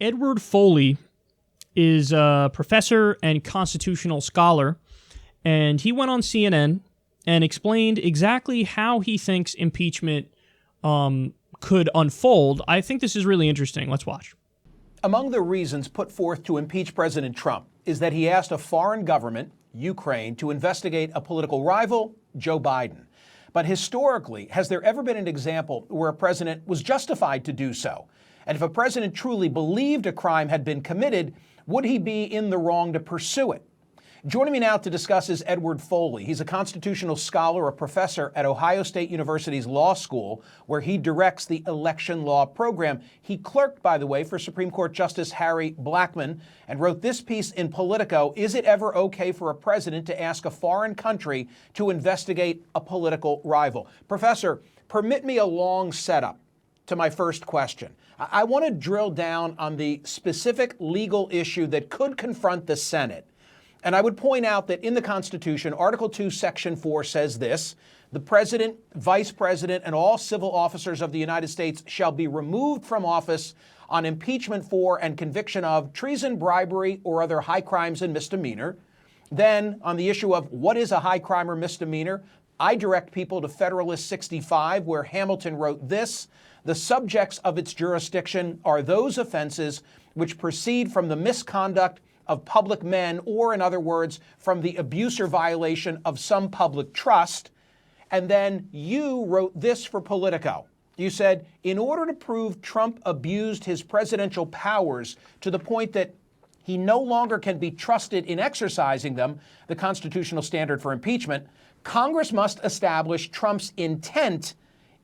Edward Foley is a professor and constitutional scholar, and he went on CNN and explained exactly how he thinks impeachment could unfold. I think this is really interesting. Let's watch. Among the reasons put forth to impeach President Trump is that he asked a foreign government, Ukraine, to investigate a political rival, Joe Biden. But historically, has there ever been an example where a president was justified to do so? And if a president truly believed a crime had been committed, would he be in the wrong to pursue it? Joining me now to discuss is Edward Foley. He's a constitutional scholar, a professor at Ohio State University's Law School, where he directs the election law program. He clerked, by the way, for Supreme Court Justice Harry Blackmun and wrote this piece in Politico, "Is it ever okay for a president to ask a foreign country to investigate a political rival?" Professor, permit me a long setup to my first question. I want to drill down on the specific legal issue that could confront the Senate. And I would point out that in the Constitution, Article 2, Section 4 says this: the president, vice president, and all civil officers of the United States shall be removed from office on impeachment for and conviction of treason, bribery, or other high crimes and misdemeanor. Then, on the issue of what is a high crime or misdemeanor, I direct people to Federalist 65, where Hamilton wrote this: the subjects of its jurisdiction are those offenses which proceed from the misconduct of public men, or in other words, from the abuse or violation of some public trust. And then you wrote this for Politico. You said, in order to prove Trump abused his presidential powers to the point that he no longer can be trusted in exercising them, the constitutional standard for impeachment, Congress must establish Trump's intent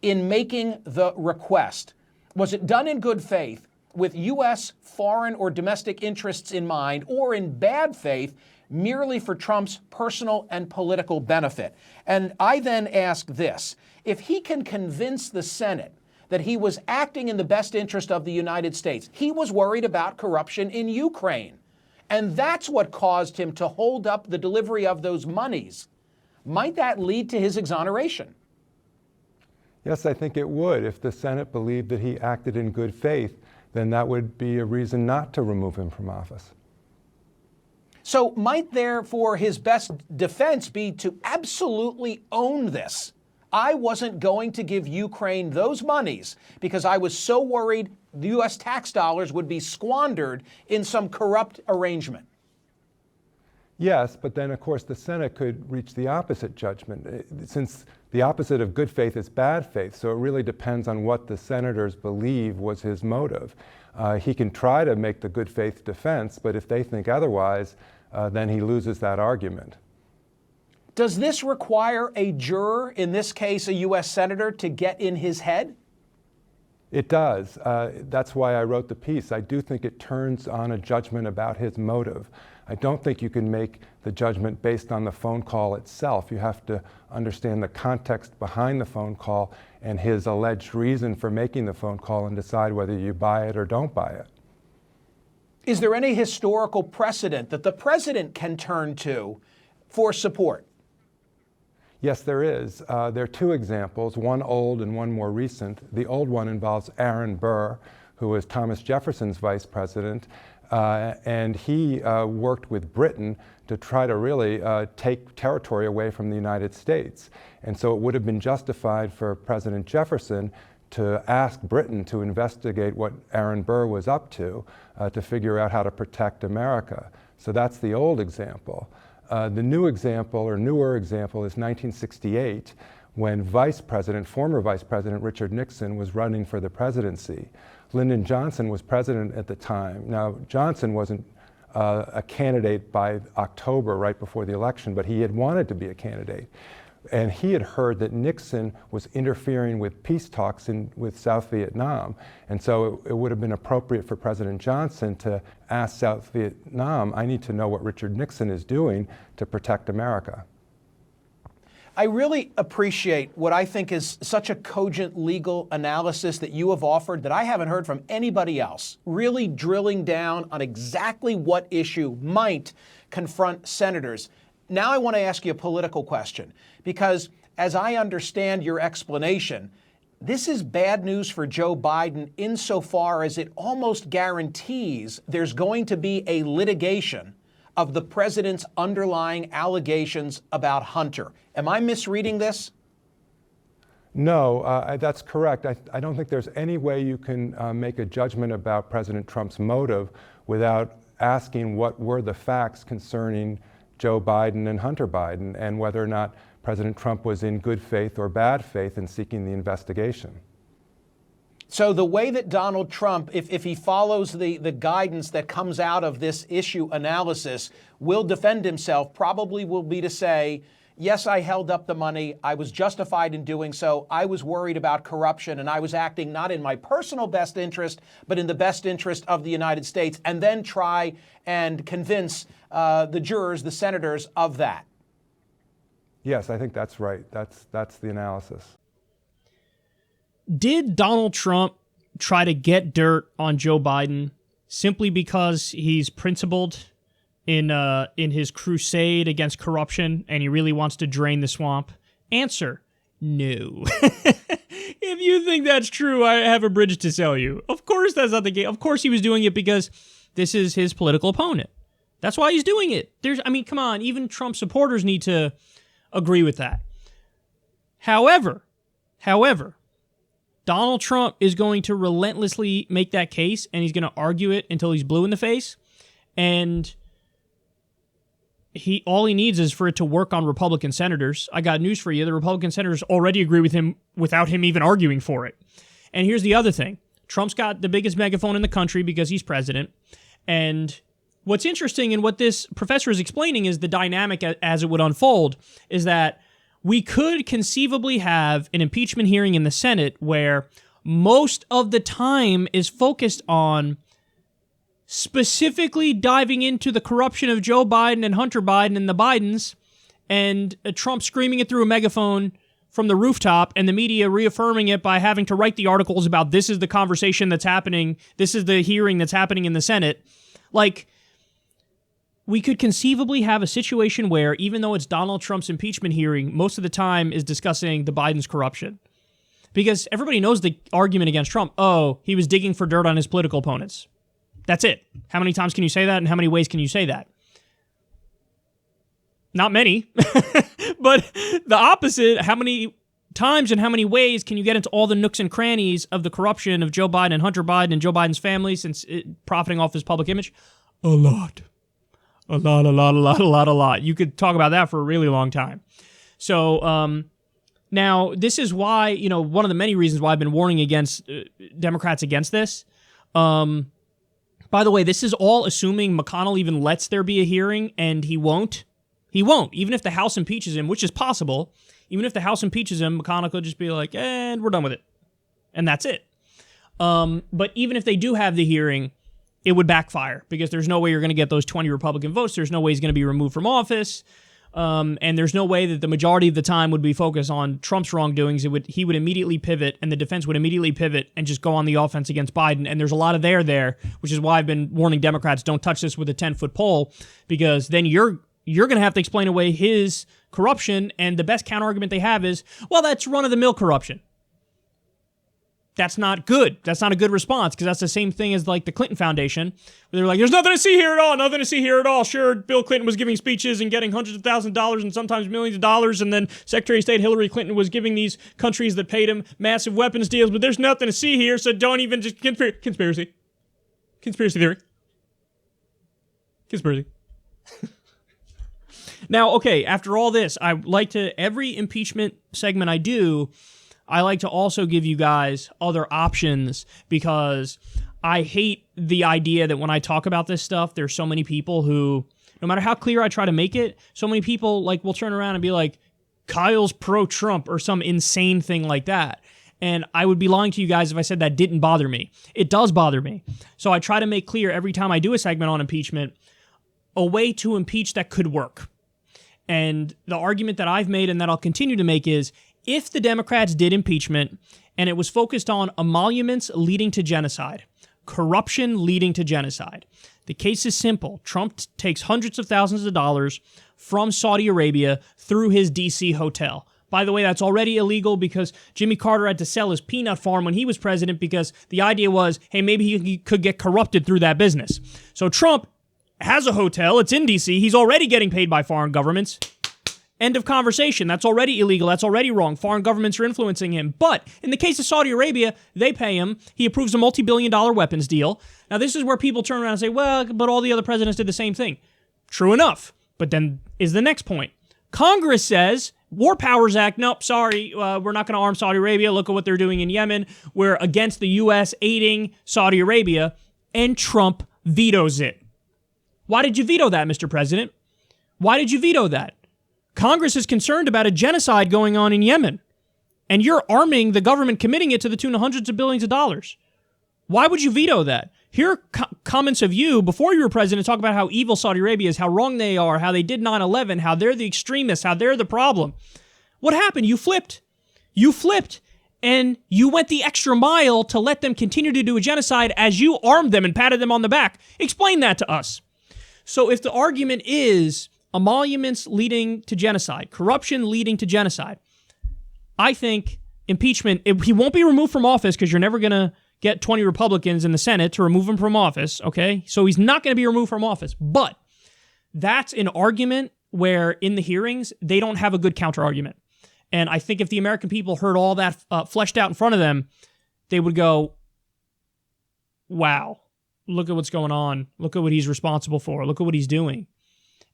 in making the request. Was it done in good faith, with U.S. foreign or domestic interests in mind, or in bad faith, merely for Trump's personal and political benefit? And I then ask this: if he can convince the Senate that he was acting in the best interest of the United States, he was worried about corruption in Ukraine, and that's what caused him to hold up the delivery of those monies, might that lead to his exoneration? Yes, I think it would. If the Senate believed that he acted in good faith, then that would be a reason not to remove him from office. So might therefore his best defense be to absolutely own this? I wasn't going to give Ukraine those monies because I was so worried the U.S. tax dollars would be squandered in some corrupt arrangement. Yes, but then of course the Senate could reach the opposite judgment, since the opposite of good faith is bad faith. So it really depends on what the senators believe was his motive. He can try to make the good faith defense, but if they think otherwise, then he loses that argument. Does this require a juror, in this case a U.S. senator, to get in his head? It does. That's why I wrote the piece. I do think it turns on a judgment about his motive. I don't think you can make the judgment based on the phone call itself. You have to understand the context behind the phone call and his alleged reason for making the phone call and decide whether you buy it or don't buy it. Is there any historical precedent that the president can turn to for support? Yes, there is. There are two examples, one old and one more recent. The old one involves Aaron Burr, who was Thomas Jefferson's vice president, and he worked with Britain to try to really take territory away from the United States. And so it would have been justified for President Jefferson to ask Britain to investigate what Aaron Burr was up to figure out how to protect America. So that's the old example. The new example, or newer example, is 1968, when former Vice President Richard Nixon was running for the presidency. Lyndon Johnson was president at the time. Now, Johnson wasn't a candidate by October, right before the election, but he had wanted to be a candidate. And he had heard that Nixon was interfering with peace talks with South Vietnam. And so it would have been appropriate for President Johnson to ask South Vietnam, I need to know what Richard Nixon is doing to protect America. I really appreciate what I think is such a cogent legal analysis that you have offered that I haven't heard from anybody else, really drilling down on exactly what issue might confront senators. Now I want to ask you a political question, because as I understand your explanation, this is bad news for Joe Biden insofar as it almost guarantees there's going to be a litigation of the president's underlying allegations about Hunter. Am I misreading this? No, that's correct. I don't think there's any way you can make a judgment about President Trump's motive without asking what were the facts concerning Joe Biden and Hunter Biden and whether or not President Trump was in good faith or bad faith in seeking the investigation. So the way that Donald Trump, if he follows the guidance that comes out of this issue analysis, will defend himself, probably will be to say, yes, I held up the money. I was justified in doing so. I was worried about corruption, and I was acting not in my personal best interest, but in the best interest of the United States, and then try and convince the jurors, the senators, of that. Yes, I think that's right. That's the analysis. Did Donald Trump try to get dirt on Joe Biden simply because he's principled in his crusade against corruption and he really wants to drain the swamp? Answer, no. If you think that's true, I have a bridge to sell you. Of course that's not the case. Of course he was doing it because this is his political opponent. That's why he's doing it. Come on, even Trump supporters need to agree with that. However, Donald Trump is going to relentlessly make that case, and he's going to argue it until he's blue in the face. And all he needs is for it to work on Republican senators. I got news for you. The Republican senators already agree with him without him even arguing for it. And here's the other thing. Trump's got the biggest megaphone in the country because he's president. And what's interesting and what this professor is explaining is the dynamic as it would unfold is that we could conceivably have an impeachment hearing in the Senate where most of the time is focused on specifically diving into the corruption of Joe Biden and Hunter Biden and the Bidens, and Trump screaming it through a megaphone from the rooftop and the media reaffirming it by having to write the articles about this is the conversation that's happening, this is the hearing that's happening in the Senate. Like, we could conceivably have a situation where, even though it's Donald Trump's impeachment hearing, most of the time is discussing the Biden's corruption. Because everybody knows the argument against Trump. Oh, he was digging for dirt on his political opponents. That's it. How many times can you say that, and how many ways can you say that? Not many. But the opposite, how many times and how many ways can you get into all the nooks and crannies of the corruption of Joe Biden and Hunter Biden and Joe Biden's family since profiting off his public image? A lot. A lot. You could talk about that for a really long time. So now this is why, one of the many reasons why I've been warning against Democrats against this. By the way, this is all assuming McConnell even lets there be a hearing, and he won't. He won't. Even if the House impeaches him, which is possible, even if the House impeaches him, McConnell could just be like, and we're done with it. And that's it. But even if they do have the hearing, it would backfire because there's no way you're going to get those 20 Republican votes. There's no way he's going to be removed from office. And there's no way that the majority of the time would be focused on Trump's wrongdoings. He would immediately pivot, and the defense would immediately pivot and just go on the offense against Biden. And there's a lot of there, which is why I've been warning Democrats, don't touch this with a 10-foot pole, because then you're going to have to explain away his corruption, and the best counterargument they have is, well, that's run-of-the-mill corruption. That's not good. That's not a good response, because that's the same thing as like the Clinton Foundation, where they're like, there's nothing to see here at all. Sure, Bill Clinton was giving speeches and getting hundreds of thousands of dollars and sometimes millions of dollars, and then Secretary of State Hillary Clinton was giving these countries that paid him massive weapons deals, but there's nothing to see here, so don't even just... Conspiracy theory. Conspiracy. Now, okay, after all this, I like to, every impeachment segment I do, I like to also give you guys other options, because I hate the idea that when I talk about this stuff, there's so many people who, no matter how clear I try to make it, so many people like will turn around and be like, Kyle's pro-Trump or some insane thing like that. And I would be lying to you guys if I said that didn't bother me. It does bother me. So I try to make clear every time I do a segment on impeachment, a way to impeach that could work. And the argument that I've made and that I'll continue to make is, if the Democrats did impeachment and it was focused on emoluments leading to genocide, corruption leading to genocide, the case is simple. Trump takes hundreds of thousands of dollars from Saudi Arabia through his D.C. hotel, By the way, that's already illegal because Jimmy Carter had to sell his peanut farm when he was president because the idea was, hey, maybe he could get corrupted through that business. So Trump has a hotel. It's in D.C. He's already getting paid by foreign governments. End of conversation. That's already illegal. That's already wrong. Foreign governments are influencing him. But in the case of Saudi Arabia, they pay him. He approves a multi-billion-dollar weapons deal. Now, this is where people turn around and say, well, but all the other presidents did the same thing. True enough. But then is the next point. Congress says, War Powers Act, nope, sorry, we're not going to arm Saudi Arabia. Look at what they're doing in Yemen. We're against the U.S. aiding Saudi Arabia. And Trump vetoes it. Why did you veto that, Mr. President? Why did you veto that? Congress is concerned about a genocide going on in Yemen, and you're arming the government, committing it to the tune of hundreds of billions of dollars. Why would you veto that? Here are comments of you, before you were president, talk about how evil Saudi Arabia is, how wrong they are, how they did 9/11, how they're the extremists, how they're the problem. What happened? You flipped. You flipped, and you went the extra mile to let them continue to do a genocide as you armed them and patted them on the back. Explain that to us. So if the argument is emoluments leading to genocide, corruption leading to genocide, I think impeachment, he won't be removed from office because you're never going to get 20 Republicans in the Senate to remove him from office, okay? So he's not going to be removed from office. But that's an argument where in the hearings, they don't have a good counter-argument. And I think if the American people heard all that fleshed out in front of them, they would go, wow, look at what's going on. Look at what he's responsible for. Look at what he's doing.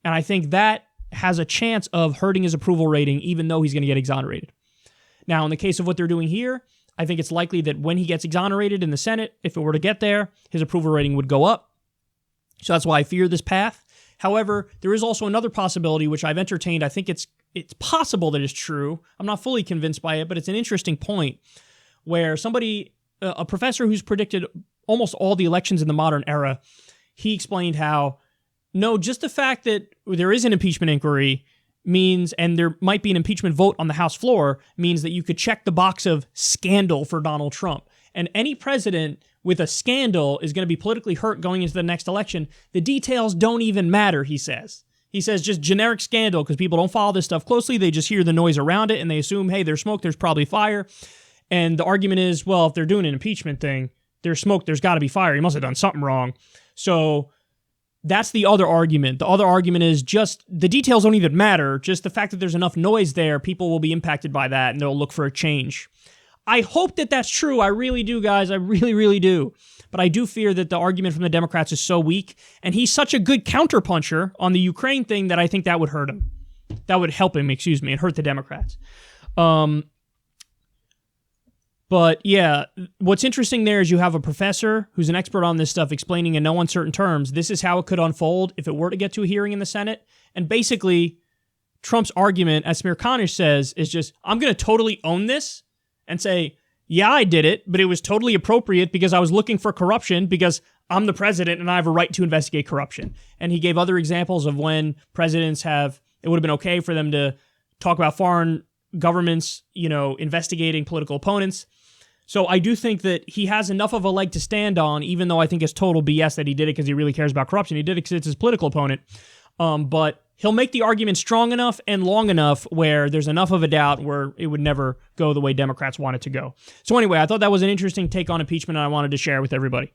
And I think that has a chance of hurting his approval rating, even though he's going to get exonerated. Now, in the case of what they're doing here, I think it's likely that when he gets exonerated in the Senate, if it were to get there, his approval rating would go up. So that's why I fear this path. However, there is also another possibility, which I've entertained. I think it's possible that it's true. I'm not fully convinced by it, but it's an interesting point where somebody, a professor who's predicted almost all the elections in the modern era, he explained how no, just the fact that there is an impeachment inquiry means, and there might be an impeachment vote on the House floor, means that you could check the box of scandal for Donald Trump. And any president with a scandal is going to be politically hurt going into the next election. The details don't even matter, he says. He says just generic scandal because people don't follow this stuff closely. They just hear the noise around it and they assume, hey, there's smoke, there's probably fire. And the argument is, well, if they're doing an impeachment thing, there's smoke, there's got to be fire. He must have done something wrong. So that's the other argument. The other argument is just the details don't even matter. Just the fact that there's enough noise there, people will be impacted by that and they'll look for a change. I hope that that's true. I really do, guys. I really, really do. But I do fear that the argument from the Democrats is so weak, and he's such a good counterpuncher on the Ukraine thing that I think that would hurt him. That would help him, and hurt the Democrats. But yeah, what's interesting there is you have a professor who's an expert on this stuff explaining in no uncertain terms, this is how it could unfold if it were to get to a hearing in the Senate. And basically, Trump's argument, as Smirkanish says, is just, I'm going to totally own this and say, yeah, I did it, but it was totally appropriate because I was looking for corruption because I'm the president and I have a right to investigate corruption. And he gave other examples of when presidents have, it would have been okay for them to talk about foreign governments, investigating political opponents. So I do think that he has enough of a leg to stand on, even though I think it's total BS that he did it because he really cares about corruption. He did it because it's his political opponent. But he'll make the argument strong enough and long enough where there's enough of a doubt where it would never go the way Democrats want it to go. So anyway, I thought that was an interesting take on impeachment and I wanted to share with everybody.